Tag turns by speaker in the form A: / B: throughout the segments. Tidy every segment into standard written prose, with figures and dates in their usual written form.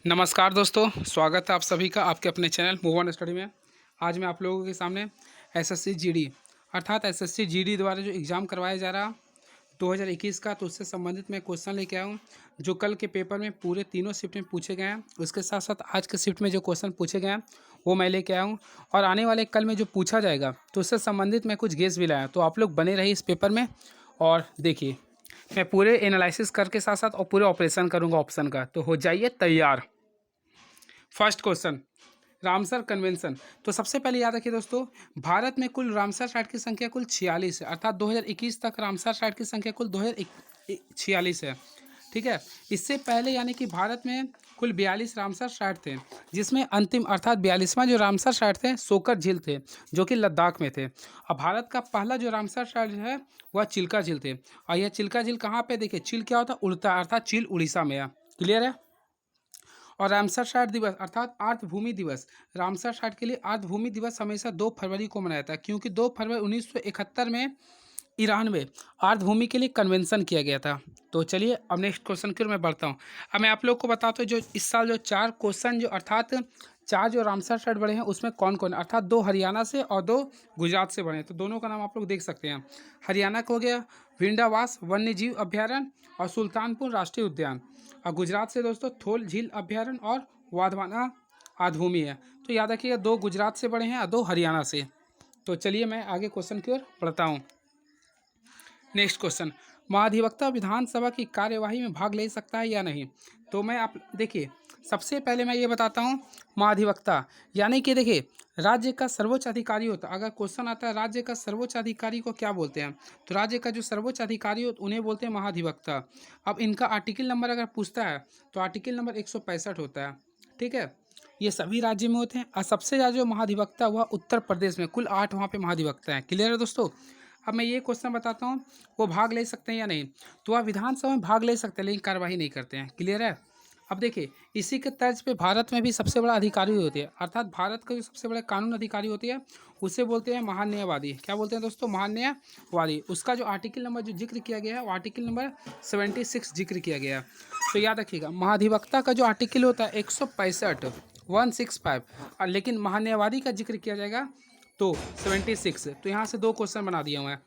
A: नमस्कार दोस्तों, स्वागत है आप सभी का आपके अपने चैनल मूव ऑन स्टडी में। आज मैं आप लोगों के सामने एसएससी जीडी अर्थात एसएससी जीडी द्वारा जो एग्ज़ाम करवाया जा रहा 2021 का, तो उससे संबंधित मैं क्वेश्चन लेके आया हूँ जो कल के पेपर में पूरे तीनों शिफ्ट में पूछे गए हैं। उसके साथ साथ आज के शिफ्ट में जो क्वेश्चन पूछे गए हैं वो मैं लेके आया हूँ, और आने वाले कल में जो पूछा जाएगा तो उससे संबंधित मैं कुछ गेस भी लाया। तो आप लोग बने रहिए इस पेपर में और देखिए, मैं पूरे एनालिसिस करके साथ साथ और पूरे ऑपरेशन करूँगा ऑप्शन का। तो हो जाइए तैयार। First question, Ramsar convention. तो सबसे पहले याद रखिए दोस्तों, भारत में कुल रामसर साइट की संख्या कुल 46 है, अर्थात 2021 तक रामसर साइट की संख्या कुल 2046 है। ठीक है, इससे पहले यानी कि भारत में कुल 42 रामसर साइट थे, जिसमें अंतिम अर्थात 42वां जो रामसर साइट थे सोकर झील थे, जो कि लद्दाख में थे। अब भारत का पहला जो रामसर साइट है वह चिल्का झील थे, और यह चिल्का झील कहाँ पे, देखिए चिल क्या होता है, उड़ता, अर्थात चिल उड़ीसा में है। क्लियर है। और रामसर साइट दिवस अर्थात आर्द्रभूमि दिवस, रामसर साइट के लिए आर्द्रभूमि दिवस हमेशा 2 फरवरी को मनाया जाता है, क्योंकि 2 फरवरी 1971 में ईरान में आर्द्रभूमि के लिए कन्वेंशन किया गया था। तो चलिए अब नेक्स्ट क्वेश्चन की ओर मैं बढ़ता हूँ। अब मैं आप लोग को बताता हूँ जो इस साल जो 4 क्वेश्चन जो अर्थात 4 जो रामसर साइट बड़े हैं उसमें कौन कौन, अर्थात 2 हरियाणा से और 2 गुजरात से बने हैं। तो दोनों का नाम आप लोग देख सकते हैं। हरियाणा का हो गया विंडावास वन्य जीव अभ्यारण्य और सुल्तानपुर राष्ट्रीय उद्यान, और गुजरात से दोस्तों थोल झील अभ्यारण्य और वाधवाना आधभूमि है। तो याद रखिएगा 2 गुजरात से बड़े हैं और 2 हरियाणा से। तो चलिए मैं आगे क्वेश्चन की ओर बढ़ता हूँ। नेक्स्ट क्वेश्चन, महाधिवक्ता विधानसभा की कार्यवाही में भाग ले सकता है या नहीं। तो मैं आप देखिए, सबसे पहले मैं ये बताता हूँ, महाधिवक्ता यानी कि देखिए राज्य का सर्वोच्च अधिकारी होता है। अगर क्वेश्चन आता है राज्य का सर्वोच्च अधिकारी को क्या बोलते हैं, तो राज्य का जो सर्वोच्च अधिकारी होता उन्हें बोलते हैं महाधिवक्ता। अब इनका आर्टिकल नंबर अगर पूछता है तो आर्टिकल नंबर 165 होता है। ठीक है, ये सभी राज्य में होते हैं, और सबसे ज़्यादा जो महाधिवक्ता हुआ उत्तर प्रदेश में, कुल 8 वहाँ पे महाधिवक्ता हैं। क्लियर है दोस्तों। अब मैं ये क्वेश्चन बताता हूँ, वो भाग ले सकते हैं या नहीं। तो वह विधानसभा में भाग ले सकते हैं लेकिन कार्यवाही नहीं करते हैं। क्लियर है। अब देखिए, इसी के तर्ज पे भारत में भी सबसे बड़ा अधिकारी होती है, अर्थात भारत का जो सबसे बड़ा कानून अधिकारी होती है उसे बोलते हैं महान्यायवादी। क्या बोलते हैं दोस्तों, महान्यायवादी। उसका जो आर्टिकल नंबर जो जिक्र किया गया है वो आर्टिकल नंबर 76 जिक्र किया गया है। तो याद रखिएगा, महाधिवक्ता का जो आर्टिकल होता है 165 165, और लेकिन महान्यायवादी का जिक्र किया जाएगा तो 76। तो यहाँ से 2 क्वेश्चन बना दिया हूँ मैं।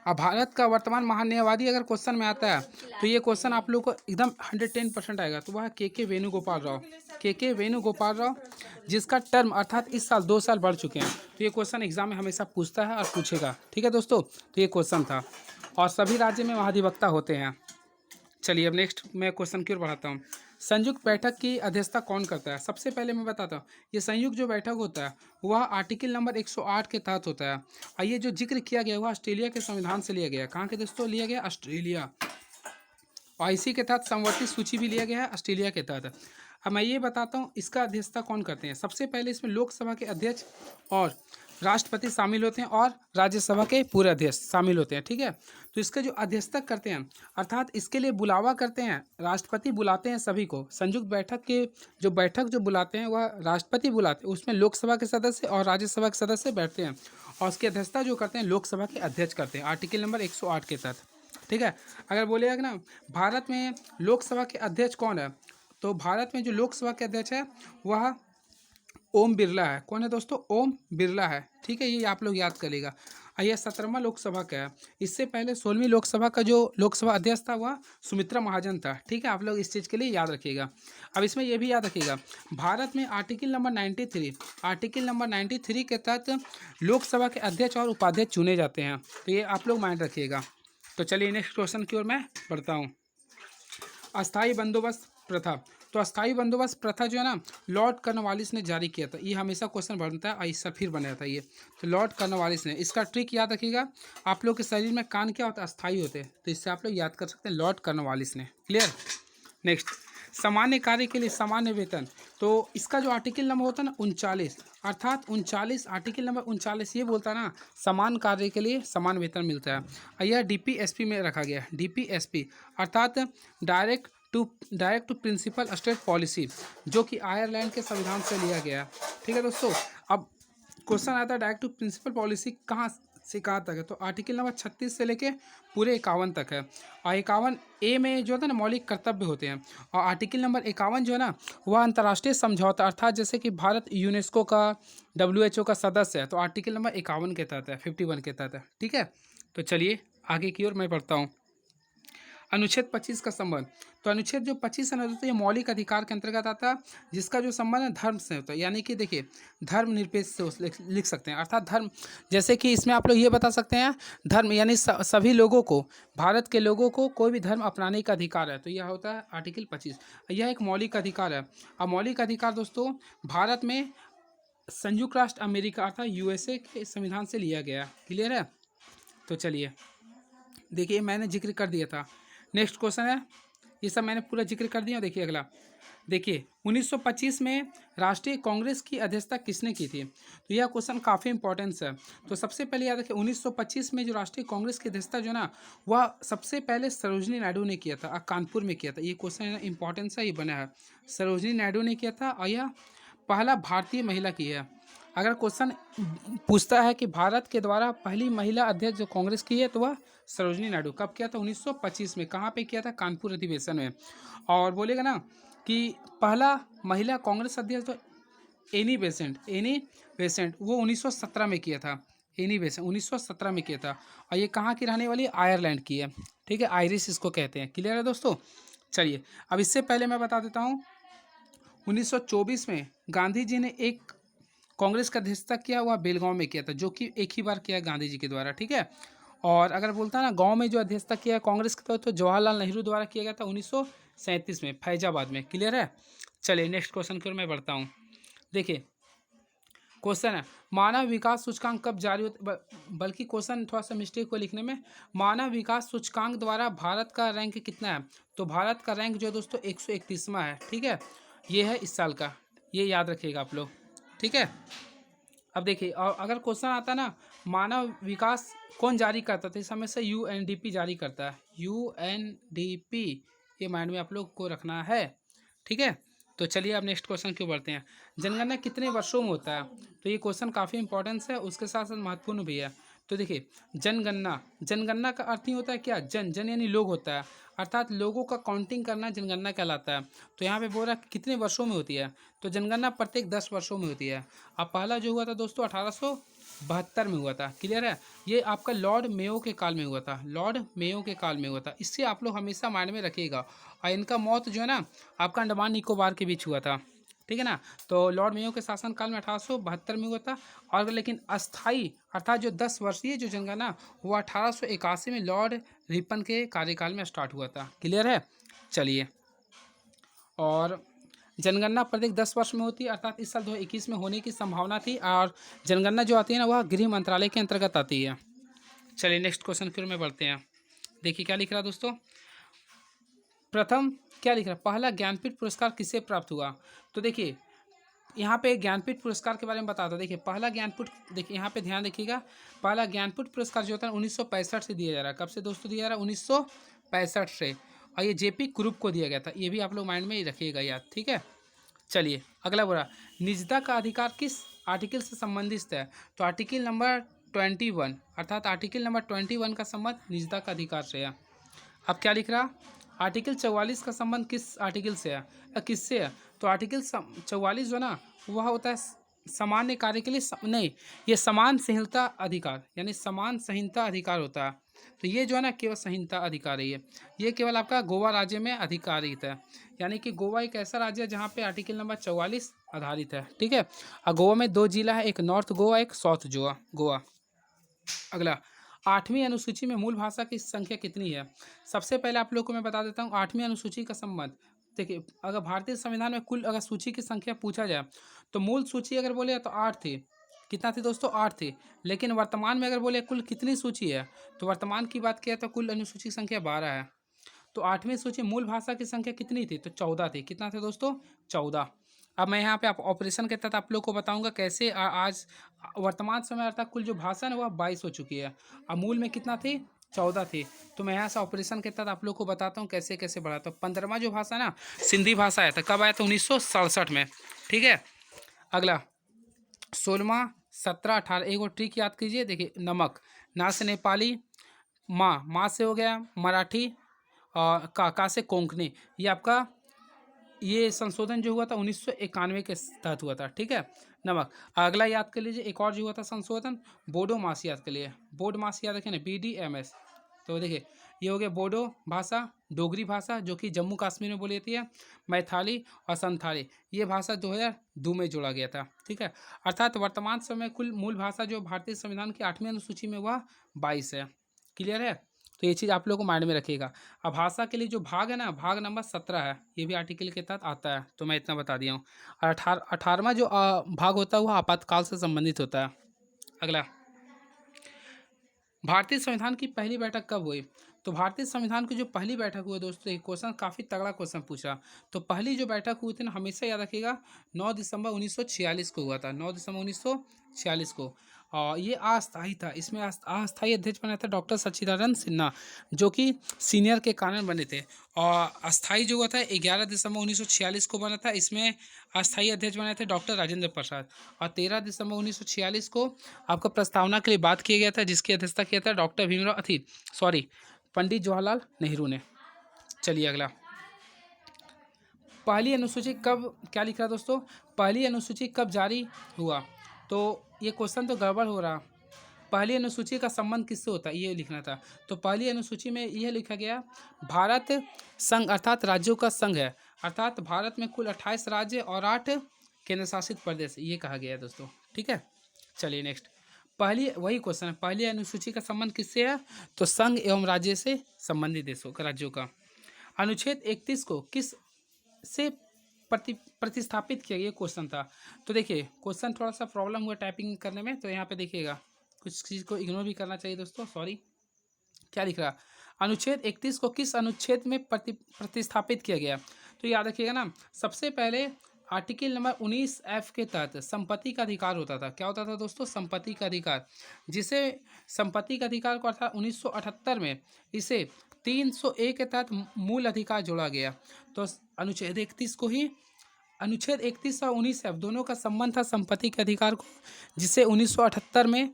A: अब भारत का वर्तमान महान्यायवादी अगर क्वेश्चन में आता है तो ये क्वेश्चन आप लोग को एकदम 110% आएगा। तो वह के वेणुगोपाल राव, के वेणुगोपाल राव, जिसका टर्म अर्थात इस साल 2 साल बढ़ चुके हैं। तो ये क्वेश्चन एग्जाम में हमेशा पूछता है और पूछेगा। ठीक है दोस्तों, तो ये क्वेश्चन था, और सभी राज्य में महाधिवक्ता होते हैं। चलिए अब नेक्स्ट मैं क्वेश्चन की ओर बढ़ाता हूँ। संयुक्त बैठक की अध्यक्षता कौन करता है। सबसे पहले मैं बताता हूँ, ये संयुक्त जो बैठक होता है वह आर्टिकल नंबर 108 के तहत होता है, और ये जो जिक्र किया गया वह ऑस्ट्रेलिया के संविधान से लिया गया। कहाँ के दोस्तों लिया गया, ऑस्ट्रेलिया। और इसी के तहत संवर्धित सूची भी लिया गया है ऑस्ट्रेलिया के तहत। अब मैं ये बताता हूँ इसका अध्यक्षता कौन करते हैं। सबसे पहले इसमें लोकसभा के अध्यक्ष और राष्ट्रपति शामिल होते हैं, और राज्यसभा के पूरे अध्यक्ष शामिल होते हैं। ठीक है, तो इसका जो अध्यक्षता करते हैं अर्थात इसके लिए बुलावा करते हैं, राष्ट्रपति बुलाते हैं सभी को। संयुक्त बैठक के जो बैठक जो बुलाते हैं वह राष्ट्रपति बुलाते हैं, उसमें लोकसभा के सदस्य और राज्यसभा के सदस्य बैठते हैं, और उसकी अध्यक्षता जो करते हैं लोकसभा के अध्यक्ष करते हैं आर्टिकल नंबर 108 के तहत। ठीक है, अगर बोलेगा कि ना भारत में लोकसभा के अध्यक्ष कौन है, तो भारत में जो लोकसभा के अध्यक्ष है वह ओम बिरला है। कौन है दोस्तों, ओम बिरला है। ठीक है, ये आप लोग याद करिएगा। यह 17वां लोकसभा का है। इससे पहले 16वीं लोकसभा का जो लोकसभा अध्यक्ष था वह सुमित्रा महाजन था। ठीक है, आप लोग इस चीज़ के लिए याद रखिएगा। अब इसमें यह भी याद रखिएगा, भारत में आर्टिकल नंबर 93 के तहत लोकसभा के अध्यक्ष और उपाध्यक्ष चुने जाते हैं। तो ये आप लोग माइंड रखिएगा। तो चलिए नेक्स्ट क्वेश्चन की ओर मैं बढ़ता हूँ। अस्थाई बंदोबस्त प्रथा। तो अस्थाई बंदोबस्त प्रथा जो है ना, लॉर्ड कॉर्नवालिस ने जारी किया था। ये हमेशा क्वेश्चन बनता है और इससे फिर बना था ये। तो लॉर्ड कॉर्नवालिस ने, इसका ट्रिक याद रखिएगा। आप लोग के शरीर में कान क्या होता है, अस्थाई होते हैं, तो इससे आप लोग याद कर सकते हैं लॉर्ड कॉर्नवालिस ने। क्लियर। नेक्स्ट, सामान्य कार्य के लिए सामान्य वेतन। तो इसका जो आर्टिकल नंबर होता है ना 39, अर्थात 39, आर्टिकल नंबर 39 ये बोलता है ना समान कार्य के लिए समान वेतन मिलता है। और यह डीपीएसपी में रखा गया है। डीपीएसपी अर्थात directive principle state policy, जो कि आयरलैंड के संविधान से लिया गया है। ठीक है दोस्तों। अब क्वेश्चन आता है डायरेक्ट टू प्रिंसिपल पॉलिसी कहाँ से कहाँ तक है, तो आर्टिकल नंबर 36 से लेके पूरे 51 तक है। और 51 ए में जो है ना मौलिक कर्तव्य होते हैं, और आर्टिकल नंबर 51 जो है ना वह अंतर्राष्ट्रीय समझौता, अर्थात जैसे कि भारत यूनेस्को का, WHO का सदस्य है, तो आर्टिकल नंबर 51 के तहत है, 51 के तहत है। ठीक है, तो चलिए आगे की ओर मैं पढ़ता हूँ। अनुच्छेद 25 का संबंध, तो अनुच्छेद जो 25 है ना दोस्तों, ये मौलिक अधिकार के अंतर्गत आता है, जिसका जो संबंध है धर्म से होता है। यानी कि देखिए धर्मनिरपेक्ष से लिख सकते हैं, अर्थात धर्म, जैसे कि इसमें आप लोग ये बता सकते हैं धर्म यानी सभी लोगों को, भारत के लोगों को कोई भी धर्म अपनाने का अधिकार है, तो यह होता है आर्टिकल 25। यह एक मौलिक अधिकार है। अब मौलिक अधिकार दोस्तों भारत में संयुक्त राष्ट्र अमेरिका अर्थात USA के संविधान से लिया गया। क्लियर है, तो चलिए देखिए मैंने जिक्र कर दिया था। नेक्स्ट क्वेश्चन है, ये सब मैंने पूरा जिक्र कर दिया। देखिए अगला, देखिए 1925 में राष्ट्रीय कांग्रेस की अध्यक्षता किसने की थी, तो यह क्वेश्चन काफ़ी इंपॉर्टेंस है। तो सबसे पहले याद रखिए 1925 में जो राष्ट्रीय कांग्रेस की अध्यक्षता जो ना वह सबसे पहले सरोजनी नायडू ने किया था, कानपुर में किया था। ये क्वेश्चन इंपॉर्टेंस है, ये बना है, सरोजनी नायडू ने किया था, और यह पहला भारतीय महिला की है। अगर क्वेश्चन पूछता है कि भारत के द्वारा पहली महिला अध्यक्ष जो कांग्रेस की है, तो वह सरोजनी नायडू। कब किया था, 1925 में। कहाँ पे किया था, कानपुर अधिवेशन में। और बोलेगा ना कि पहला महिला कांग्रेस अध्यक्ष तो एनी बेसेंट वो 1917 में किया था। एनी बेसेंट 1917 में किया था, और ये कहाँ की रहने वाली, आयरलैंड की है। ठीक है, आयरिश इसको कहते हैं। क्लियर है दोस्तों, चलिए अब इससे पहले मैं बता देता हूँ 1924 में गांधी जी ने एक कांग्रेस का अध्यक्षता किया, हुआ बेलगांव में किया था, जो कि एक ही बार किया गांधी जी के द्वारा। ठीक है, और अगर बोलता है ना गांव में जो अध्यक्षता किया कांग्रेस का, तो जवाहरलाल नेहरू द्वारा किया गया था 1937 में फैजाबाद में। क्लियर है, चलिए नेक्स्ट क्वेश्चन की ओर मैं बढ़ता हूँ। देखिए क्वेश्चन है मानव विकास सूचकांक कब जारी होता, बल्कि क्वेश्चन थोड़ा सा मिस्टेक को लिखने में। मानव विकास सूचकांक द्वारा भारत का रैंक कितना है, तो भारत का रैंक जो है दोस्तों 131वां है। ठीक है, ये है इस साल का, ये याद रखिएगा आप लोग। ठीक है, अब देखिए, और अगर क्वेश्चन आता है ना मानव विकास कौन जारी करता था, इस समय से UNDP जारी करता है। UNDP, ये माइंड में आप लोग को रखना है। ठीक है, तो चलिए अब नेक्स्ट क्वेश्चन क्यों बढ़ते हैं। जनगणना कितने वर्षों में होता है, तो ये क्वेश्चन काफ़ी इंपॉर्टेंस है, उसके साथ साथ महत्वपूर्ण भी है। तो देखिए जनगणना का अर्थ ही होता है क्या, जन यानी लोग होता है, अर्थात लोगों का काउंटिंग करना जनगणना कहलाता है। तो यहाँ पे बोल रहा है कितने वर्षों में होती है, तो जनगणना प्रत्येक 10 वर्षों में होती है। अब पहला जो हुआ था दोस्तों 1872 में हुआ था। क्लियर है, ये आपका लॉर्ड मेयो के काल में हुआ था, लॉर्ड मेयो के काल में हुआ था। इससे आप लोग हमेशा माइंड में रखिएगा। और इनका मौत जो है ना आपका अंडमान निकोबार के बीच हुआ था। ठीक है ना, तो लॉर्ड मेयो के शासनकाल में 1872 में हुआ था। और लेकिन अस्थाई अर्थात जो 10 वर्षीय जो जनगणना वो 1881 में लॉर्ड रिपन के कार्यकाल में स्टार्ट हुआ था। क्लियर है, चलिए, और जनगणना प्रत्येक 10 वर्ष में होती है, अर्थात इस साल 2021 में होने की संभावना थी। और जनगणना जो आती है ना वह गृह मंत्रालय के अंतर्गत आती है। चलिए नेक्स्ट क्वेश्चन फिर में बढ़ते हैं। देखिए क्या लिख रहा है दोस्तों, प्रथम क्या लिख रहा है, पहला ज्ञानपीठ पुरस्कार किसे प्राप्त हुआ। तो देखिए यहाँ पे ज्ञानपीठ पुरस्कार के बारे में बताता। देखिए पहला ज्ञानपीठ, देखिए यहाँ पे ध्यान देखिएगा, पहला ज्ञानपीठ पुरस्कार जो होता है 1965 से दिया जा रहा है। कब से दोस्तों दिया जा रहा है, 1965 से। और ये JP ग्रुप को दिया गया था, ये भी आप लोग माइंड में ही रखिएगा याद। ठीक है, चलिए अगला बोला निजता का अधिकार किस आर्टिकल से संबंधित है, तो आर्टिकल नंबर 21, अर्थात आर्टिकल नंबर 21 का संबंध निजता का अधिकार से है। अब क्या लिख रहा, आर्टिकल 44 का संबंध किस आर्टिकल से है या किससे है, तो आर्टिकल 44 जो ना वह होता है सामान्य कार्य के लिए नहीं, ये समान संहिता अधिकार यानी समान संहिता अधिकार होता है। तो ये जो है ना केवल संहिता अधिकार है, ये केवल आपका गोवा राज्य में अधिकारित है। यानी कि गोवा एक ऐसा राज्य है जहाँ पे आर्टिकल नंबर 44 आधारित है। ठीक है, और गोवा में 2 जिला है, एक नॉर्थ गोवा एक साउथ गोवा। अगला 8वीं अनुसूची में मूल भाषा की संख्या कितनी है। सबसे पहले आप लोग को मैं बता देता हूँ 8वीं अनुसूची का संबंध। देखिए अगर भारतीय संविधान में कुल अगर सूची की संख्या पूछा जाए तो मूल सूची अगर बोले तो 8 थी। कितना थी दोस्तों, 8 थी। लेकिन वर्तमान में अगर बोले कुल कितनी सूची है, तो वर्तमान की बात किया तो कुल अनुसूची की संख्या 12 है। तो 8वीं सूची मूल भाषा की संख्या कितनी थी, तो 14 थी। कितना थे दोस्तों, 14। अब मैं यहाँ पे आप ऑपरेशन के तहत आप लोग को बताऊंगा कैसे आज वर्तमान समय अर्थात कुल जो भाषा है वह 22 हो चुकी है। अब मूल में कितना थी, 14 थी। तो मैं यहाँ से ऑपरेशन के तहत आप लोग को बताता हूँ कैसे कैसे बढ़ाता हूँ। 15वां जो भाषा ना सिंधी भाषा आया था, कब आया था, 1967 में। ठीक है, अगला 16, 17, 18 एक और ट्रिक याद कीजिए। देखिए नमक ना से नेपाली, माँ से हो गया मराठी, और का से कोंकणी। ये आपका ये संशोधन जो हुआ था 1991 के तहत हुआ था, ठीक है। नमक अगला याद कर लीजिए, एक और जो हुआ था संशोधन, बोडो मास याद कर लिए, बोर्ड मास याद रखें ना, BDMS। तो देखिए ये हो गया बोडो भाषा, डोगरी भाषा जो कि जम्मू कश्मीर में बोली जाती है, मैथाली और संथाली, ये भाषा 2002 में जोड़ा गया था, ठीक है। अर्थात वर्तमान समय कुल मूल भाषा जो भारतीय संविधान की 8वीं अनुसूची में वह 22 है। क्लियर है, तो ये चीज़ आप लोगों को माइंड में रखिएगा। अब भाषा के लिए जो भाग है ना, भाग नंबर 17 है, ये भी आर्टिकल के तहत आता है, तो मैं इतना बता दिया हूँ। और 18वां जो भाग होता है वह आपातकाल से संबंधित होता है। अगला, भारतीय संविधान की पहली बैठक कब हुई? तो भारतीय संविधान की जो पहली बैठक हुई दोस्तों, ये क्वेश्चन काफ़ी तगड़ा क्वेश्चन पूछा। तो पहली जो बैठक हुई थी ना, हमेशा याद रखिएगा, 9 दिसंबर 1946 को हुआ था, 9 दिसंबर 1946 को। और ये अस्थायी था, इसमें अस्थायी अध्यक्ष बने थे डॉक्टर सच्चिदानंद सिन्हा, जो कि सीनियर के कारण बने थे। और अस्थायी जो हुआ था 11 दिसंबर 1946 को बना था, इसमें अस्थायी अध्यक्ष बने थे डॉक्टर राजेंद्र प्रसाद। और 13 दिसंबर 1946 को आपका प्रस्तावना के लिए बात किया गया था, जिसकी अध्यक्षता किया था डॉक्टर भीमराव पंडित जवाहरलाल नेहरू ने। चलिए अगला, पहली अनुसूची कब, क्या लिख रहा है दोस्तों, पहली अनुसूची कब जारी हुआ? तो ये क्वेश्चन तो गड़बड़ हो रहा। पहली अनुसूची का संबंध किससे होता है, ये लिखना था। तो पहली अनुसूची में यह लिखा गया, भारत संघ अर्थात राज्यों का संघ है, अर्थात भारत में कुल 28 राज्य और 8 केंद्र शासित प्रदेश, ये कहा गया है दोस्तों, ठीक है। चलिए नेक्स्ट, पहली वही क्वेश्चन है, पहली अनुसूची का संबंध किससे है? तो संघ एवं राज्य से संबंधित देशों का, राज्यों का। अनुच्छेद 31 को किस से प्रतिस्थापित किया गया, क्वेश्चन था। तो देखिए क्वेश्चन थोड़ा सा प्रॉब्लम हुआ टाइपिंग करने में, तो यहाँ पे देखिएगा, कुछ चीज़ को इग्नोर भी करना चाहिए दोस्तों, सॉरी। क्या लिख रहा, अनुच्छेद 31 को किस अनुच्छेद में प्रतिस्थापित किया गया? तो याद रखिएगा ना, सबसे पहले आर्टिकल नंबर 19F के तहत संपत्ति का अधिकार होता था। क्या होता था दोस्तों? संपत्ति का अधिकार, जिसे संपत्ति का अधिकार को अर्थात 1978 में इसे 301 के तहत मूल अधिकार जोड़ा गया। तो अनुच्छेद 31 को ही, अनुच्छेद 31 और 19F दोनों का संबंध था संपत्ति के अधिकार को, जिसे 1978 में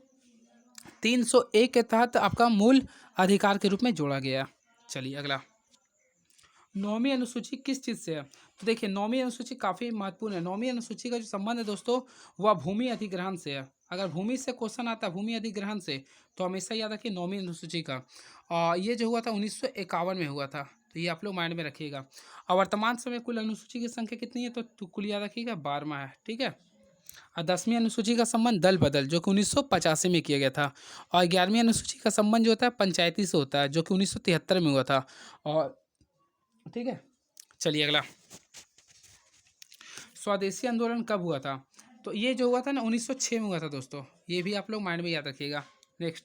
A: 301 के तहत आपका मूल अधिकार के रूप में जोड़ा गया। चलिए अगला, 9वीं अनुसूची किस चीज़ से है? तो देखिए 9वीं अनुसूची काफ़ी महत्वपूर्ण है। 9वीं अनुसूची का जो संबंध है दोस्तों, वह भूमि अधिग्रहण से है। अगर भूमि से क्वेश्चन आता है, भूमि अधिग्रहण से, तो हमेशा याद रखिए 9वीं अनुसूची का। और ये जो हुआ था 1951 में हुआ था, तो ये आप लोग माइंड में रखिएगा। और वर्तमान समय कुल अनुसूची की संख्या कितनी है? तो कुल याद रखिएगा 12वां है, ठीक है। और 10वीं अनुसूची का संबंध दल बदल, जो कि 1985 में किया गया था। और 11वीं अनुसूची का संबंध जो होता है पंचायती से होता है, जो कि 1973 में हुआ था। और ठीक है, चलिए अगला, स्वदेशी आंदोलन कब हुआ था? तो ये जो हुआ था ना 1906 में हुआ था दोस्तों, ये भी आप लोग माइंड में याद रखिएगा। नेक्स्ट,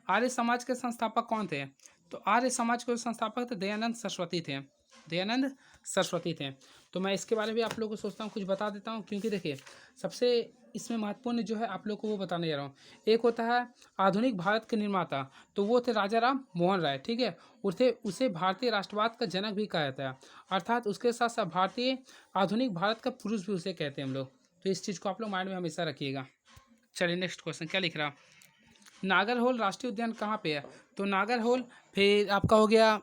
A: आर्य समाज के संस्थापक कौन थे? तो आर्य समाज के संस्थापक थे दयानंद सरस्वती थे, दयानंद सरस्वती थे। तो मैं इसके बारे में आप लोगों को सोचता हूँ कुछ बता देता हूँ, क्योंकि देखिए सबसे इसमें महत्वपूर्ण जो है आप लोग को वो बताने जा रहा हूँ। एक होता है आधुनिक भारत के निर्माता, तो वो थे राजा राम मोहन राय, ठीक है। उसे भारतीय राष्ट्रवाद का जनक भी कहा जाता है, अर्थात उसके साथ साथ भारतीय आधुनिक भारत का पुरुष भी उसे कहते हैं हम लोग। तो इस चीज़ को आप लोग माइंड में हमेशा रखिएगा। चलिए नेक्स्ट क्वेश्चन, क्या लिख रहा, नागरहोल राष्ट्रीय उद्यान कहाँ पे है? तो नागरहोल फिर आपका हो गया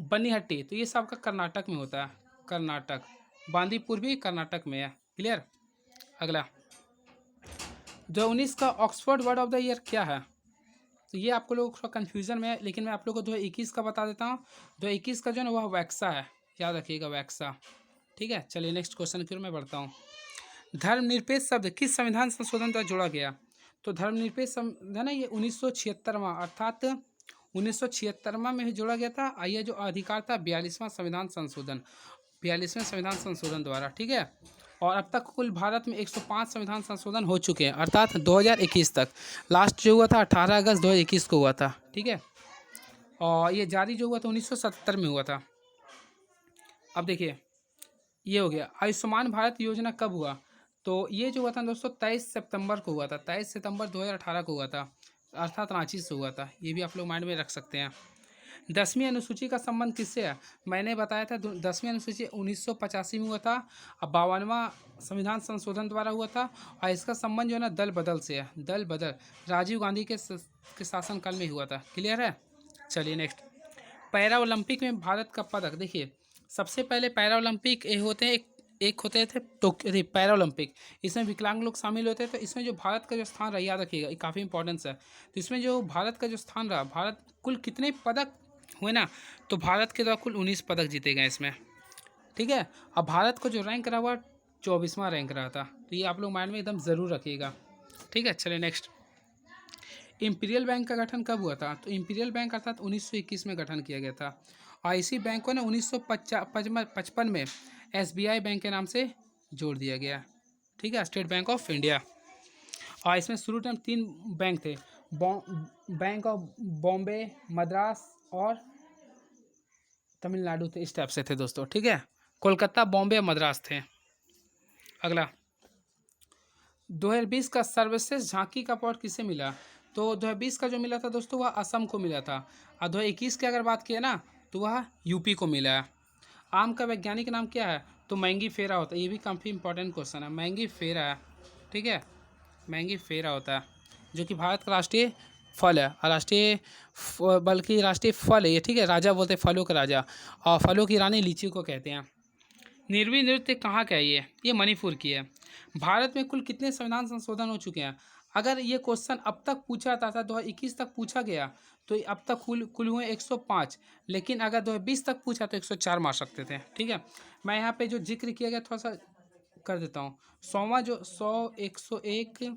A: बन्नीहट्टी, तो ये सब आपका कर्नाटक में होता है, कर्नाटक, बांदीपुर भी कर्नाटक में है। क्लियर, अगला, 2019 का Oxford word of the year क्या है? तो ये आपको लोग थोड़ा कन्फ्यूजन में है, लेकिन मैं आप लोग को 2021 का बता देता हूँ। 2021 का जो है ना वह वैक्सा है, याद रखिएगा वैक्सा, ठीक है। चलिए नेक्स्ट क्वेश्चन की ओर मैं बढ़ता हूँ। धर्मनिरपेक्ष शब्द किस संविधान संशोधन द्वारा जोड़ा गया? तो धर्मनिरपेक्ष संविधान है ये 1976वां, अर्थात 1976वां में ही जोड़ा गया था। ये जो अधिकार था 42वां संविधान संशोधन, 42वें संविधान संशोधन द्वारा, ठीक है। और अब तक कुल भारत में 105 संविधान संशोधन हो चुके हैं, अर्थात 2021 तक। लास्ट जो हुआ था 18 अगस्त 2021 को हुआ था, ठीक है। और ये जारी जो हुआ था 1970 में हुआ था। अब देखिए ये हो गया। आयुष्मान भारत योजना कब हुआ? तो ये जो हुआ था दोस्तों 23 सितंबर को हुआ था, 23 सितंबर 2018 को हुआ था, अर्थात रांची से हुआ था। ये भी आप लोग माइंड में रख सकते हैं। 10वीं अनुसूची का संबंध किससे है? मैंने बताया था 10वीं अनुसूची 1985 में हुआ था। अब 52वां संविधान संशोधन द्वारा हुआ था। और इसका संबंध जो है ना दल बदल से है। दल बदल राजीव गांधी के शासनकाल में हुआ था। क्लियर है? चलिए नेक्स्ट। पैरा ओलंपिक में भारत का पदक देखिए, सबसे पहले पैरा ओलंपिक ये होते हैं, एक होते थे टोक्यो पैरा ओलंपिक, इसमें विकलांग लोग शामिल होते हैं। तो इसमें जो भारत का जो स्थान रहा, याद रखिएगा, ये काफ़ी इंपॉर्टेंस है। तो इसमें जो भारत का जो स्थान रहा, भारत कुल कितने पदक हुए ना, तो भारत के द्वारा कुल 19 पदक जीते गए इसमें। ठीक है। अब भारत को जो रैंक रहा हुआ 24वां रैंक रहा था। तो ये आप लोग माइंड में एकदम ज़रूर रखिएगा। ठीक है। चलिए नेक्स्ट। इंपीरियल बैंक का गठन कब हुआ था? तो इंपीरियल बैंक अर्थात 1921 में गठन किया गया था। और इसी बैंक को ना 1955 में SBI बैंक के नाम से जोड़ दिया गया। ठीक है, स्टेट बैंक ऑफ इंडिया। और इसमें शुरू टाइम 3 बैंक थे, बैंक ऑफ बॉम्बे, मद्रास और तमिलनाडु थे, इस टाइप से थे दोस्तों। ठीक है, कोलकाता, बॉम्बे और मद्रास थे। अगला, 2020 का सर्वश्रेष्ठ झांकी का अवार्ड किसे मिला? तो 2020 का जो मिला था दोस्तों वह असम को मिला था। और 2021 की अगर बात किया ना तो वह यूपी को मिला है। आम का वैज्ञानिक नाम क्या है? तो मैंगी फेरा होता है। ये भी काफ़ी इंपॉर्टेंट क्वेश्चन है, मैंगी फेरा है। ठीक है, मैंगी फेरा होता है, जो कि भारत का राष्ट्रीय फल है और बल्कि राष्ट्रीय फल है ये। ठीक है, राजा बोलते हैं फलों का राजा, और फलों की रानी लीची को कहते हैं। निर्वी नृत्य कहाँ का है? ये मणिपुर की है। भारत में कुल कितने संविधान संशोधन हो चुके हैं? अगर ये क्वेश्चन अब तक पूछा था 2021 तक पूछा गया तो अब तक कुल हुए 105, लेकिन अगर 2020 तक पूछा तो 104 मार सकते थे। ठीक है, मैं यहाँ पे जो जिक्र किया गया थोड़ा सा कर देता हूँ। 100वां जो 100, 101,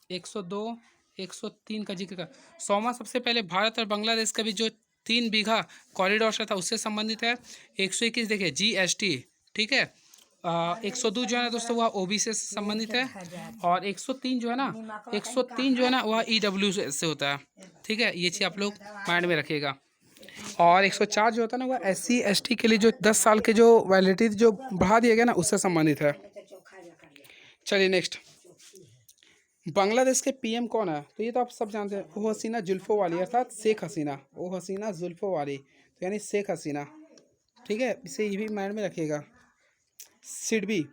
A: 102, 103 का जिक्र कर। 100वां सबसे पहले भारत और बांग्लादेश का भी जो 3 बीघा कॉरिडोर था उससे संबंधित है। 121 देखिए GST। ठीक है, 102 जो है ना दोस्तों वह OBC से संबंधित है। और 103 जो है ना, 103 जो है ना वह EW से होता है। ठीक है, ये चीज़ आप लोग माइंड में रखिएगा। और 104 जो होता है ना वह SC ST के लिए जो 10 साल के जो वैलिडिटी जो बढ़ा दिया गया ना उससे संबंधित है। चलिए नेक्स्ट। बांग्लादेश के PM कौन है? तो ये तो आप सब जानते हैं, वो हसीना जुल्फों वाली, अर्थात शेख हसीना। वो हसीना जुल्फों वाली तो यानी शेख हसीना। ठीक है, इसे ये भी माइंड में रखिएगा। सिडबी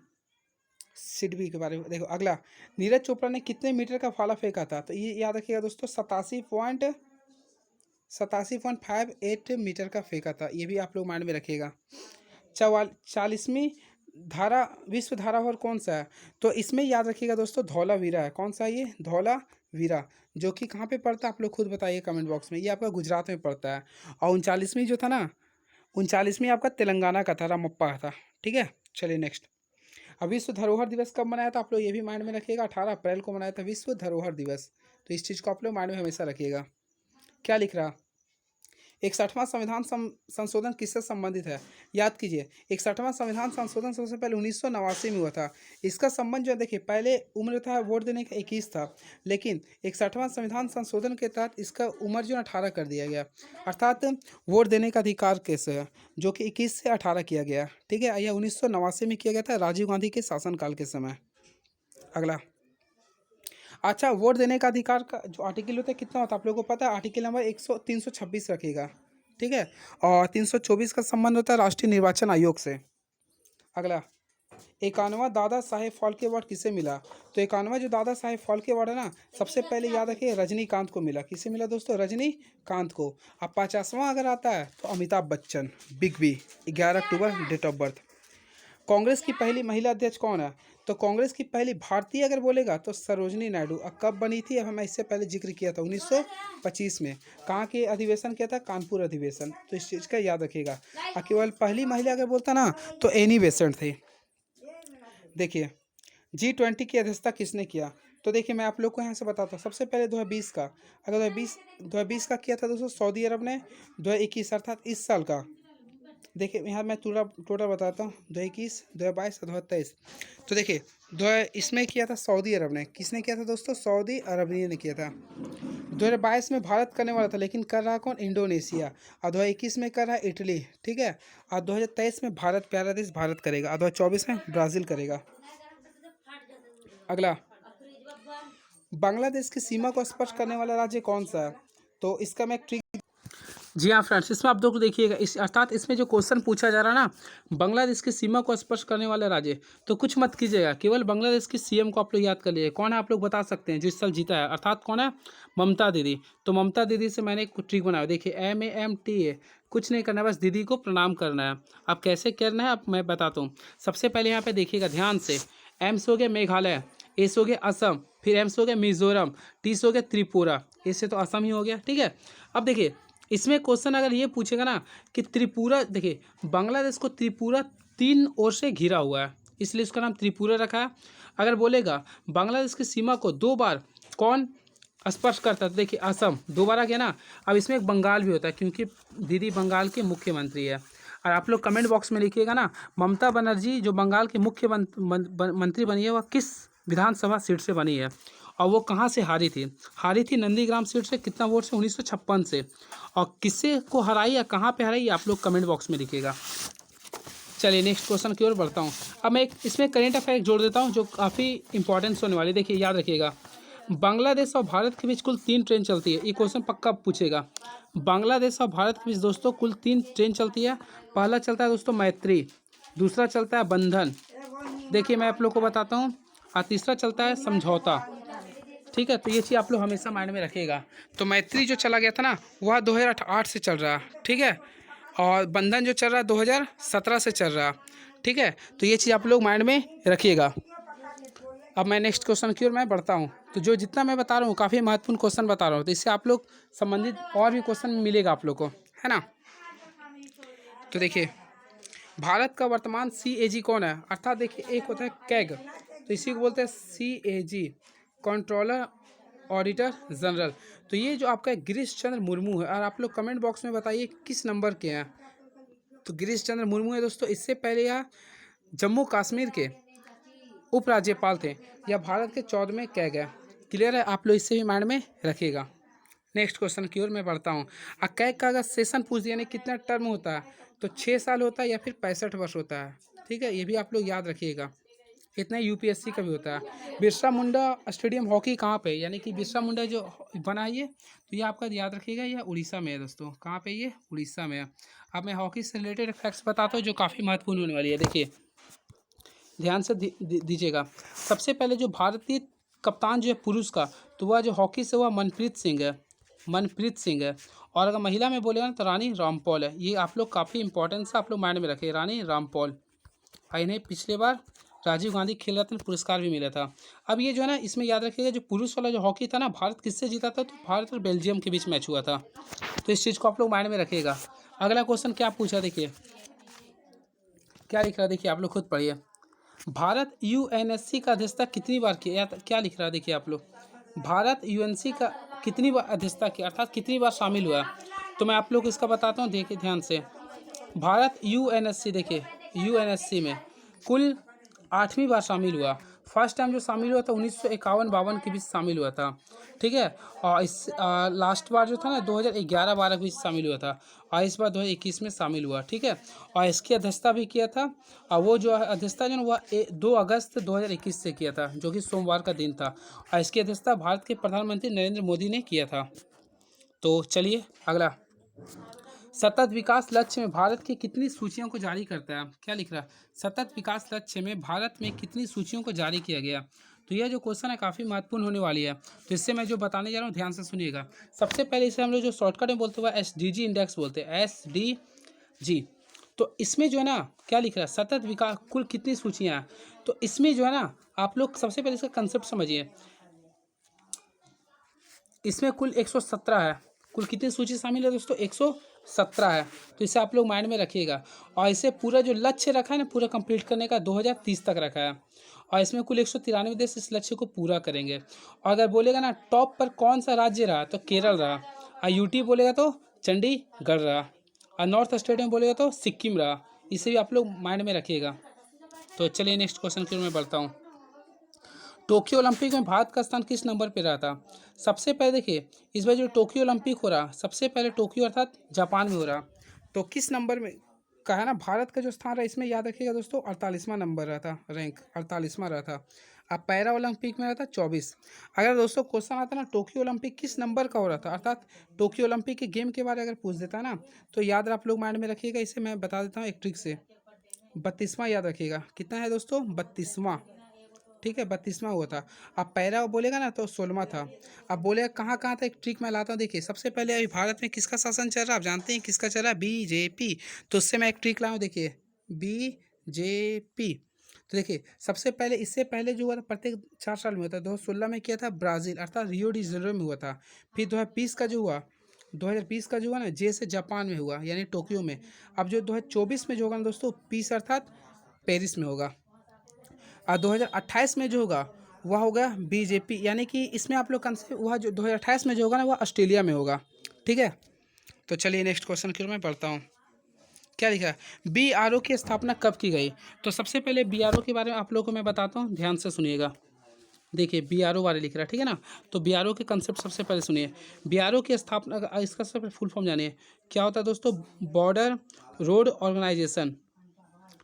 A: के बारे में देखो। अगला, नीरज चोपड़ा ने कितने मीटर का भाला फेंका था? तो ये याद रखिएगा दोस्तों, 87.58 मीटर का फेंका था। ये भी आप लोग माइंड में रखिएगा। 40वीं धारा विश्व धरोहर कौन सा है? तो इसमें याद रखिएगा दोस्तों, धौलावीरा है। कौन सा है ये? धौलावीरा, जो कि कहाँ पे पड़ता है आप लोग खुद बताइए कमेंट बॉक्स में। ये आपका गुजरात में पड़ता है। और 39वीं जो था ना, 39वीं आपका तेलंगाना का था, रामप्पा का था। ठीक है, चलिए नेक्स्ट। अब विश्व धरोहर दिवस कब मनाया था? आप लोग ये भी माइंड में रखिएगा, 18 अप्रैल को मनाया था विश्व धरोहर दिवस। तो इस चीज़ को आप लोग माइंड में हमेशा रखिएगा। क्या लिख रहा? 61वां संविधान संशोधन किससे संबंधित है? याद कीजिए, 61वां संविधान संशोधन सबसे पहले 1989 में हुआ था। इसका संबंध जो है देखिए, पहले उम्र था वोट देने का 21 था, लेकिन 61वां संविधान संशोधन के तहत इसका उम्र जो है 18 कर दिया गया। अर्थात वोट देने का अधिकार कैसे है, जो कि 21 से 18 किया गया। ठीक है, यह 1989 में किया गया था, राजीव गांधी के शासनकाल के समय। अगला, अच्छा, वोट देने का अधिकार का जो आर्टिकल होता है कितना होता है आप लोगों को पता है? आर्टिकल नंबर 326 रखिएगा। ठीक है, और 324 का संबंध होता है राष्ट्रीय निर्वाचन आयोग से। अगला, 51वां दादा साहेब फाल्के अवार्ड किसे मिला? तो 51वां जो दादा साहेब फाल्के अवार्ड है ना, सबसे पहले याद रखिए रजनीकांत को मिला। किसे मिला दोस्तों? रजनीकांत को। अब 50वां अगर आता है तो Amitabh Bachchan, big B, 11 October date of birth. Congress की पहली महिला अध्यक्ष कौन है? तो कांग्रेस की पहली भारतीय अगर बोलेगा तो सरोजनी नायडू। अब कब बनी थी? अब हमें इससे पहले जिक्र किया था 1925 में। कहाँ के अधिवेशन किया था? कानपुर अधिवेशन। तो इस चीज़ का याद रखिएगा। और केवल पहली महिला अगर बोलता ना तो एनी बेसेंट थी। देखिए, G20 की अध्यक्षता किसने किया? तो देखिए मैं आप लोग को यहाँ से बताता हूँ। सबसे पहले 2020 का, अगर 2020 का किया था दोस्तों सऊदी अरब ने। 2021 अर्थात इस साल का देखिए यहाँ मैं टोटल बताता हूँ, 2021, 2022, 2023। तो देखिए इसमें किया था सऊदी अरब ने। किसने किया था दोस्तों? सऊदी अरबिया ने किया था। 2022 में भारत करने वाला था, लेकिन कर रहा कौन? इंडोनेशिया। और 2021 में कर रहा है इटली। ठीक है, और 2023 में भारत, प्यारा देश भारत करेगा। और 2024 में ब्राज़ील करेगा। अगला, बांग्लादेश की सीमा को स्पर्श करने वाला राज्य कौन सा है? तो इसका मैं ट्रिक जी हाँ फ्रेंड्स, इसमें आप लोग को देखिएगा, इस अर्थात इसमें जो क्वेश्चन पूछा जा रहा है ना, बांग्लादेश की सीमा को स्पर्श करने वाला राज्य, तो कुछ मत कीजिएगा, केवल बांग्लादेश की सीएम को आप लोग याद कर लीजिए। कौन है आप लोग बता सकते हैं जो इस साल जीता है, अर्थात कौन है? ममता दीदी। तो ममता दीदी से मैंने एक ट्रिक बनाया, देखिए MAMTA, कुछ नहीं करना है, बस दीदी को प्रणाम करना है। अब कैसे करना है अब मैं बताता हूँ। सबसे पहले यहाँ पे देखिएगा ध्यान से, एम से हो गया मेघालय, ए से हो गया असम, फिर एम से हो गया मिजोरम, टी से हो गया त्रिपुरा, इससे तो असम ही हो गया, ठीक है। अब देखिए इसमें क्वेश्चन अगर ये पूछेगा ना कि त्रिपुरा, देखिए बांग्लादेश को त्रिपुरा 3 ओर से घिरा हुआ है, इसलिए उसका नाम त्रिपुरा रखा है। अगर बोलेगा बांग्लादेश की सीमा को 2 बार कौन स्पर्श करता है, तो देखिए असम 2 बार आ गया ना। अब इसमें एक बंगाल भी होता है, क्योंकि दीदी बंगाल के मुख्यमंत्री है। और आप लोग कमेंट बॉक्स में लिखिएगा ना, ममता बनर्जी जो बंगाल के मुख्यमंत्री बनी है, वह किस विधानसभा सीट से बनी है और वो कहाँ से हारी थी? हारी थी नंदीग्राम सीट से, कितना वोट से? 1956 से। और किससे को हराई या कहाँ पे हराई, आप लोग कमेंट बॉक्स में लिखिएगा। चलिए नेक्स्ट क्वेश्चन की ओर बढ़ता हूँ। अब मैं इसमें करेंट अफेयर जोड़ देता हूँ जो काफ़ी इंपॉर्टेंस होने वाली है। देखिए याद रखिएगा, बांग्लादेश और भारत के बीच कुल 3 ट्रेन चलती है। ये क्वेश्चन पक्का पूछेगा। बांग्लादेश और भारत के बीच दोस्तों कुल 3 ट्रेन चलती है। पहला चलता है दोस्तों मैत्री, दूसरा चलता है बंधन, देखिए मैं आप लोग को बताता हूँ, और तीसरा चलता है समझौता, ठीक है। तो ये चीज़ आप लोग हमेशा माइंड में रखिएगा। तो मैत्री जो चला गया था ना, वह 2008 से चल रहा, ठीक है। और बंधन जो चल रहा है 2017 से चल रहा, ठीक है। तो ये चीज़ आप लोग माइंड में रखिएगा। अब मैं नेक्स्ट क्वेश्चन की ओर मैं बढ़ता हूँ। तो जो जितना मैं बता रहा हूँ काफ़ी महत्वपूर्ण क्वेश्चन बता रहा हूँ, तो इससे आप लोग संबंधित और भी क्वेश्चन मिलेगा आप लोग को, है ना। तो देखिए भारत का वर्तमान CAG कौन है, अर्थात देखिए एक होता है कैग, तो इसी को बोलते हैं CAG, कंट्रोलर ऑडिटर जनरल। तो ये जो आपका गिरीश चंद्र मुर्मू है, और आप लोग कमेंट बॉक्स में बताइए किस नंबर के हैं। तो गिरीश चंद्र मुर्मू है दोस्तों। इससे पहले यह जम्मू कश्मीर के उपराज्यपाल थे, या भारत के 14वें कैग है। क्लियर है, आप लोग इससे भी माइंड में रखिएगा। नेक्स्ट क्वेश्चन की ओर मैं बढ़ता हूँ। कैग का अगर सेशन पूछ दिया, यानी कितना टर्म होता है, तो 6 साल होता है या फिर 65 वर्ष होता है, ठीक है। ये भी आप लोग याद रखिएगा। इतना UPSC का भी होता है। बिरसा मुंडा स्टेडियम हॉकी कहाँ पे है, यानी कि बिरसा मुंडा जो बना है ये, तो ये आपका याद रखिएगा, ये उड़ीसा में है दोस्तों। कहाँ पे? ये उड़ीसा में है। अब मैं हॉकी से रिलेटेड फैक्ट्स बताता हूँ जो काफ़ी महत्वपूर्ण होने वाली है। देखिए ध्यान से दीजिएगा। सबसे पहले जो भारतीय कप्तान जो है पुरुष का, तो वह जो हॉकी से हुआ मनप्रीत सिंह है, मनप्रीत सिंह है। और अगर महिला में बोलेगा ना तो रानी रामपॉल है। ये आप लोग काफ़ी इंपॉर्टेंस आप लोग माइंड में रखें, रानी रामपॉल। और इन्हें पिछले बार राजीव गांधी खेल रत्न पुरस्कार भी मिला था। अब ये जो है ना, इसमें याद रखिएगा, जो पुरुष वाला जो हॉकी था ना, भारत किससे जीता था, तो भारत और बेल्जियम के बीच मैच हुआ था। तो इस चीज़ को आप लोग माइंड में रखिएगा। अगला क्वेश्चन क्या पूछा, देखिए क्या लिख रहा है, देखिए आप लोग खुद पढ़िए। भारत UNSC का अध्यक्षता कितनी बार किया, क्या लिख रहा है, देखिए आप लोग, भारत UNC का कितनी बार अध्यक्षता किया, अर्थात कितनी बार शामिल हुआ। तो मैं आप लोग को इसका बताता हूँ, देखिए ध्यान से। भारत UNSC, देखिए UNSC में कुल 8वीं बार शामिल हुआ। फर्स्ट टाइम जो शामिल हुआ था 1951-52 के बीच शामिल हुआ था, ठीक है। और इस लास्ट बार जो था ना 2011-12 के बीच शामिल हुआ था, और इस बार 2021 में शामिल हुआ, ठीक है। और इसकी अध्यक्षता भी किया था, और वो जो अध्यक्षता जो ना वह 2 अगस्त 2021 से किया था, जो कि सोमवार का दिन था। और इसकी अध्यक्षता भारत के प्रधानमंत्री नरेंद्र मोदी ने किया था। तो चलिए अगला, सतत विकास लक्ष्य में भारत की कितनी सूचियों को जारी करता है, क्या लिख रहा है, सतत विकास लक्ष्य में भारत में कितनी सूचियों को जारी किया गया। तो यह जो क्वेश्चन है काफ़ी महत्वपूर्ण होने वाली है। तो इससे मैं जो बताने जा रहा हूँ ध्यान से सुनिएगा। सबसे पहले इसे हम लोग जो शॉर्टकट में बोलते हुए SDG इंडेक्स बोलते हैं, SDG। तो इसमें जो है ना क्या लिख रहा है, सतत विकास कुल कितनी सूचियाँ हैं। तो इसमें जो है ना आप लोग सबसे पहले इसका कंसेप्ट समझिए। इसमें कुल 117 है। कुल कितनी सूची शामिल है दोस्तों, 117 है। तो इसे आप लोग माइंड में रखिएगा। और इसे पूरा जो लक्ष्य रखा है ना पूरा कंप्लीट करने का 2030 तक रखा है। और इसमें कुल 193 देश इस लक्ष्य को पूरा करेंगे। और अगर बोलेगा ना टॉप पर कौन सा राज्य रहा, तो केरल रहा। और UT बोलेगा तो चंडीगढ़ रहा। और नॉर्थ स्टेट में बोलेगा तो सिक्किम रहा। इसे भी आप लोग माइंड में रखिएगा। तो चलिए नेक्स्ट क्वेश्चन की ओर मैं बढ़ता हूँ। टोक्यो ओलंपिक में भारत का स्थान किस नंबर पे रहा था। सबसे पहले देखिए इस बार जो टोक्यो ओलंपिक हो रहा, सबसे पहले टोक्यो अर्थात जापान में हो रहा, तो किस नंबर में का है ना, भारत का जो स्थान रहा इसमें याद रखिएगा दोस्तों 48वां नंबर रहा था, रैंक 48वां रहा था। अब पैरा ओलंपिक में रहा था 24। अगर दोस्तों क्वेश्चन आता ना टोक्यो ओलंपिक किस नंबर का हो रहा था, अर्थात टोक्यो ओलंपिक के गेम के बारे में अगर पूछ देता ना, तो याद आप लोग माइंड में रखिएगा, इसे मैं बता देता हूँ एक ट्रिक से। 32वां याद रखिएगा, कितना है दोस्तों 32वां, ठीक है 32वां हुआ था। अब पैरा बोलेगा ना तो 16वां था। अब बोलेगा कहाँ कहाँ था, एक ट्रिक मैं लाता हूँ, देखिए सबसे पहले अभी भारत में किसका शासन चल रहा है, आप जानते हैं किसका चल रहा है, बीजेपी। तो उससे मैं एक ट्रिक लाऊँ, देखिए बीजेपी। तो देखिए सबसे पहले, इससे पहले जो हुआ था प्रत्येक 4 साल में होता है, 2016 में किया था ब्राज़ील अर्थात रियो डी जेनेरो में हुआ था। फिर 2020 का जो हुआ, 2020 का जो हुआ ना जे से जापान में हुआ यानी टोक्यो में। अब जो 2024 में जो होगा ना दोस्तों, पीस अर्थात पेरिस में होगा। और 2028 में जो होगा वह होगा बीजेपी, यानी कि इसमें आप लोग कंसेप्ट, वह जो 2028 में जो होगा ना वह ऑस्ट्रेलिया में होगा, ठीक है। तो चलिए नेक्स्ट क्वेश्चन की ओर मैं पढ़ता हूँ। क्या लिखा है, बीआरओ की स्थापना कब की गई। तो सबसे पहले बीआरओ के बारे में आप लोगों को मैं बताता हूँ, ध्यान से सुनिएगा। देखिए बीआरओ वाले लिख रहा है, ठीक है ना। तो बीआरओ के कंसेप्ट सबसे पहले सुनिए। बीआरओ की स्थापना, इसका सबसे फुल फॉर्म जानिए क्या होता है दोस्तों, बॉर्डर रोड ऑर्गेनाइजेशन,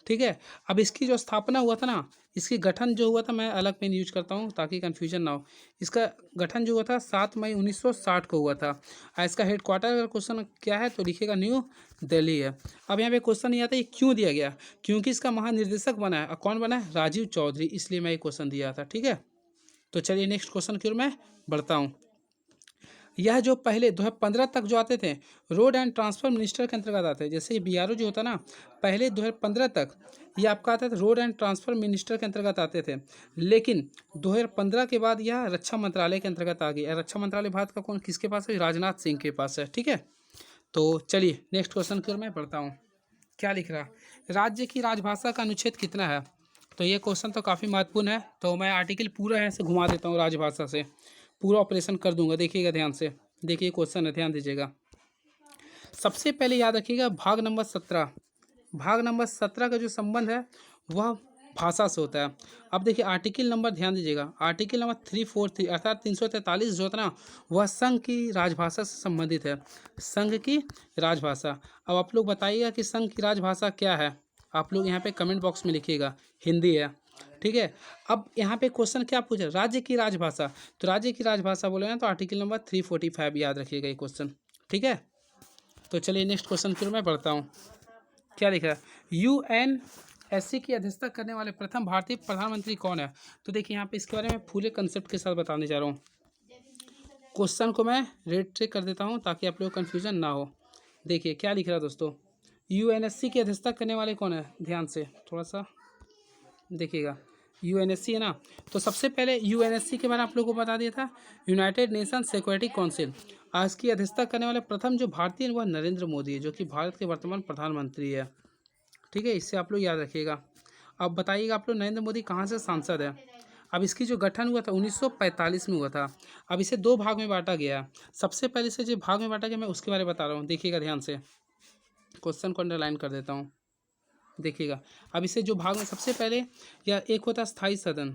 A: ठीक है। अब इसकी जो स्थापना हुआ था ना, इसकी गठन जो हुआ था, मैं अलग पेन यूज करता हूँ ताकि कन्फ्यूजन ना हो। इसका गठन जो हुआ था 7 मई 1960 को हुआ था। और इसका हेडक्वार्टर अगर क्वेश्चन क्या है तो लिखिएगा न्यू दिल्ली है। अब यहाँ पे क्वेश्चन नहीं आता ये क्यों दिया गया, क्योंकि इसका महानिर्देशक बना है, और कौन बना है, राजीव चौधरी, इसलिए मैं ये क्वेश्चन दिया था, ठीक है। तो चलिए नेक्स्ट क्वेश्चन की ओर मैं बढ़ता हूँ। यह जो पहले 2015 तक जो आते थे रोड एंड ट्रांसफर मिनिस्टर के अंतर्गत आते हैं, जैसे बीआरओ जो होता ना पहले 2015 तक ये आपका आता था रोड एंड ट्रांसफर मिनिस्टर के अंतर्गत आते थे, लेकिन 2015 के बाद यह रक्षा मंत्रालय के अंतर्गत आ गई। रक्षा मंत्रालय भारत का कौन किसके पास है, राजनाथ सिंह के पास है, ठीक है। तो चलिए नेक्स्ट क्वेश्चन की ओर मैं पढ़ता हूँ। क्या लिख रहा है, राज्य की राजभाषा का अनुच्छेद कितना है। तो ये क्वेश्चन तो काफ़ी महत्वपूर्ण है, तो मैं आर्टिकल पूरा ऐसे घुमा देता हूँ, राजभाषा से पूरा ऑपरेशन कर दूंगा। देखिएगा ध्यान से, देखिए क्वेश्चन है, ध्यान दीजिएगा। सबसे पहले याद रखिएगा भाग नंबर 17, भाग नंबर 17 का जो संबंध है वह भाषा से होता है। अब देखिए आर्टिकल नंबर, ध्यान दीजिएगा, आर्टिकल नंबर 343 अर्थात 343 जो होता है ना वह संघ की राजभाषा से संबंधित है, संघ की राजभाषा। अब आप लोग बताइएगा कि संघ की राजभाषा क्या है, आप लोग यहाँ पे कमेंट बॉक्स में लिखिएगा, हिंदी है, ठीक है। अब यहाँ पे क्वेश्चन क्या पूछा, राज्य की राजभाषा, तो राज्य की राजभाषा बोले ना तो आर्टिकल नंबर 345 याद रखिएगा ये क्वेश्चन, ठीक है। तो चलिए नेक्स्ट क्वेश्चन की ओर मैं बढ़ता हूँ। क्या लिखा है, यूएनएससी की अध्यक्षता करने वाले प्रथम भारतीय प्रधानमंत्री कौन है। तो देखिए यहाँ पे इसके बारे में पूरे कंसेप्ट के साथ बताने जा रहा हूँ। क्वेश्चन को मैं रेड ट्रिक कर देता हूँ ताकि आप लोग कन्फ्यूजन ना हो। देखिए क्या लिख रहा है दोस्तों, यूएनएससी की अध्यक्षता करने वाले कौन है, ध्यान से थोड़ा सा देखिएगा। यूएनएससी है ना, तो सबसे पहले यूएनएससी के बारे में आप लोगों को बता दिया था, यूनाइटेड नेशन सिक्योरिटी काउंसिल। आज की अध्यक्षता करने वाले प्रथम जो भारतीय वह नरेंद्र मोदी है, जो कि भारत के वर्तमान प्रधानमंत्री है, ठीक है। इससे आप लोग याद रखिएगा। अब बताइएगा आप लोग नरेंद्र मोदी कहाँ से सांसद है। अब इसकी जो गठन हुआ था 1945 में हुआ था। अब इसे 2 भाग में बांटा गया। सबसे पहले से जो भाग में बांटा गया मैं उसके बारे में बता रहा हूँ, देखिएगा ध्यान से, क्वेश्चन को अंडरलाइन कर देता हूँ, देखिएगा। अब इसे जो भाग में सबसे पहले या एक होता है स्थायी सदन,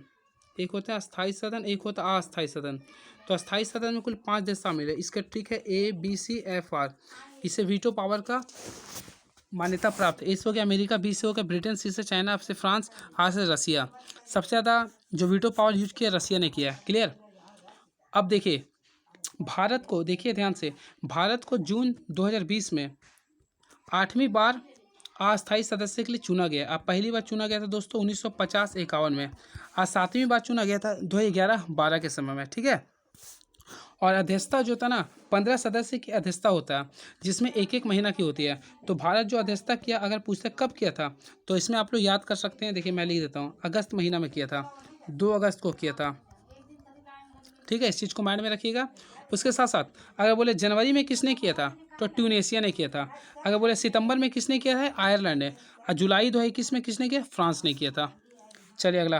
A: एक होता है स्थायी सदन, एक होता है अस्थायी सदन। तो अस्थायी सदन में कुल 5 देश शामिल है। इसका ट्रिक है ABCFR। इसे वीटो पावर का मान्यता प्राप्त है। ए से हो गया अमेरिका, बी से हो गया ब्रिटेन, सी से चाइना, एफ से फ्रांस, आर से रसिया। सबसे ज़्यादा जो वीटो पावर यूज किया रसिया ने किया है, क्लियर। अब देखिए भारत को, देखिए ध्यान से, भारत को जून 2020 में 8वीं बार अस्थायी सदस्य के लिए चुना गया। अब पहली बार चुना गया था दोस्तों 1950-51 में, आज 7वीं बार चुना गया था 2011-12 के समय में, ठीक है। और अध्यक्षता जो था ना 15 सदस्य की अध्यक्षता होता है, जिसमें एक एक महीना की होती है। तो भारत जो अध्यक्षता किया, अगर पूछते कब किया था तो इसमें आप लोग याद कर सकते हैं। देखिए मैं लिख देता हूँ, अगस्त महीना में किया था, 2 अगस्त को किया था, ठीक है। इस चीज़ को माइंड में रखिएगा। उसके साथ साथ अगर बोले जनवरी में किसने किया था तो ट्यूनेशिया ने किया था। अगर बोले सितंबर में किसने किया है, आयरलैंड ने। और जुलाई 2021 में किसने किया, फ्रांस ने किया था। चलिए अगला,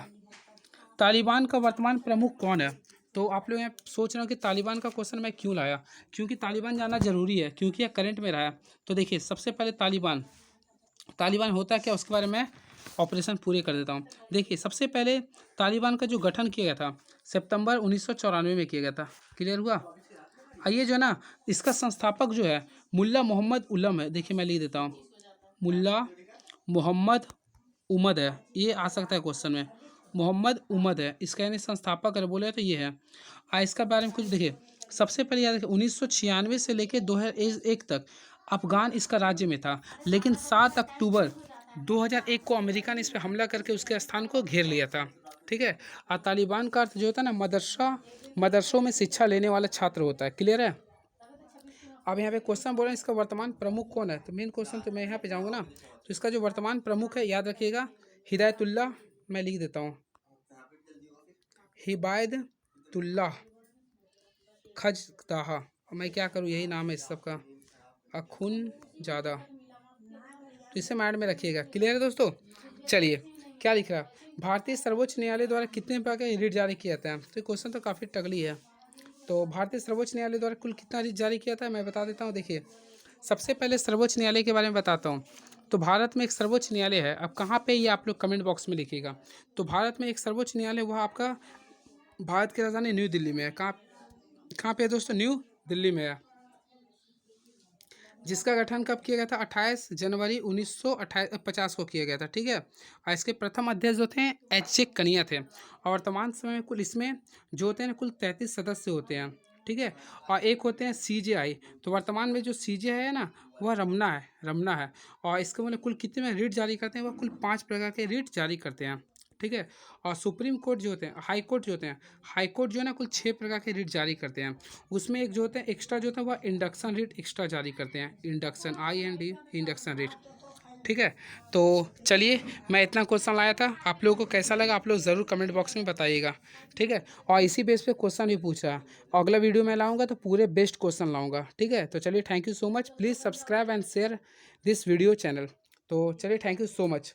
A: तालिबान का वर्तमान प्रमुख कौन है। तो आप लोग यहाँ सोच रहे हो कि तालिबान का क्वेश्चन मैं क्यों लाया, क्योंकि तालिबान जानना जरूरी है, क्योंकि यह करंट में रहा है। तो देखिए सबसे पहले तालिबान, तालिबान होता है क्या उसके बारे में ऑपरेशन पूरे कर देता हूँ। देखिए सबसे पहले तालिबान का जो गठन किया गया था सितंबर 1994 में किया गया था, क्लियर हुआ। ये जो है ना इसका संस्थापक जो है मुल्ला मोहम्मद उलम है। देखिए मैं लिख देता हूँ, मुल्ला मोहम्मद उमद है, ये आ सकता है क्वेश्चन में। मोहम्मद उमद है इसका, यानी संस्थापक अगर बोले तो ये है। इसका बारे में कुछ देखिए। सबसे पहले याद रखिए 1996 से लेकर 2001 तक अफगान इसका राज्य में था, लेकिन 7 अक्टूबर 2001 को अमेरिका ने इस पर हमला करके उसके स्थान को घेर लिया था। ठीक है। और तालिबान का अर्थ जो होता है ना, मदरसों में शिक्षा लेने वाला छात्र होता है। क्लियर है। अब यहाँ पे क्वेश्चन बोल रहे हैं इसका वर्तमान प्रमुख कौन है, तो मेन क्वेश्चन तो मैं यहाँ पे जाऊँगा ना, तो इसका जो वर्तमान प्रमुख है याद रखिएगा हिदायतुल्लाह, मैं लिख देता हूँ हिबायतुल्लाह खजदाहा। मैं क्या करूँ, यही नाम है इस सब का, अखुनजादा, तो इसे माइंड में रखिएगा। क्लियर है दोस्तों। चलिए क्या लिख रहा है, भारतीय सर्वोच्च न्यायालय द्वारा कितने प्रकार के रिट जारी किया जाता है, तो क्वेश्चन तो काफ़ी टगली है। तो भारतीय सर्वोच्च न्यायालय द्वारा कुल कितना रिट जारी किया था, मैं बता देता हूँ। देखिए सबसे पहले सर्वोच्च न्यायालय के बारे में बताता हूँ। तो भारत में एक सर्वोच्च न्यायालय है, अब कहाँ पे ये आप लोग कमेंट बॉक्स में लिखिएगा। तो भारत में एक सर्वोच्च न्यायालय वह आपका भारत की राजधानी न्यू दिल्ली में है। कहाँ पे है दोस्तों, न्यू दिल्ली में है। जिसका गठन कब किया गया था, 28 जनवरी 1950 को किया गया था। ठीक है। और इसके प्रथम अध्यक्ष जो थे एच ए कनिया थे, और वर्तमान समय में कुल इसमें जो होते हैं कुल 33 सदस्य होते हैं। ठीक है। और एक होते हैं CJI, तो वर्तमान में जो CJI है ना, वह रमना है। और इसके मतलब कुल कितने में रिट जारी करते हैं, वह कुल 5 प्रकार के रिट जारी करते हैं। ठीक है। और सुप्रीम कोर्ट जो होते हैं, हाई कोर्ट जो होते हैं, हाई कोर्ट जो है ना कुल 6 प्रकार के रिट जारी करते हैं। उसमें एक जो होते हैं एक्स्ट्रा जो होता है वह इंडक्शन रिट एक्स्ट्रा जारी करते हैं, इंडक्शन IND इंडक्शन रिट। ठीक है। तो चलिए मैं इतना क्वेश्चन लाया था, आप लोगों को कैसा लगा आप लोग ज़रूर कमेंट बॉक्स में बताइएगा। ठीक है। और इसी बेस पे क्वेश्चन भी पूछा, अगला वीडियो में लाऊंगा तो पूरे बेस्ट क्वेश्चन लाऊंगा। ठीक है। तो चलिए thank you so much, please subscribe and share this video channel. तो चलिए थैंक यू सो मच।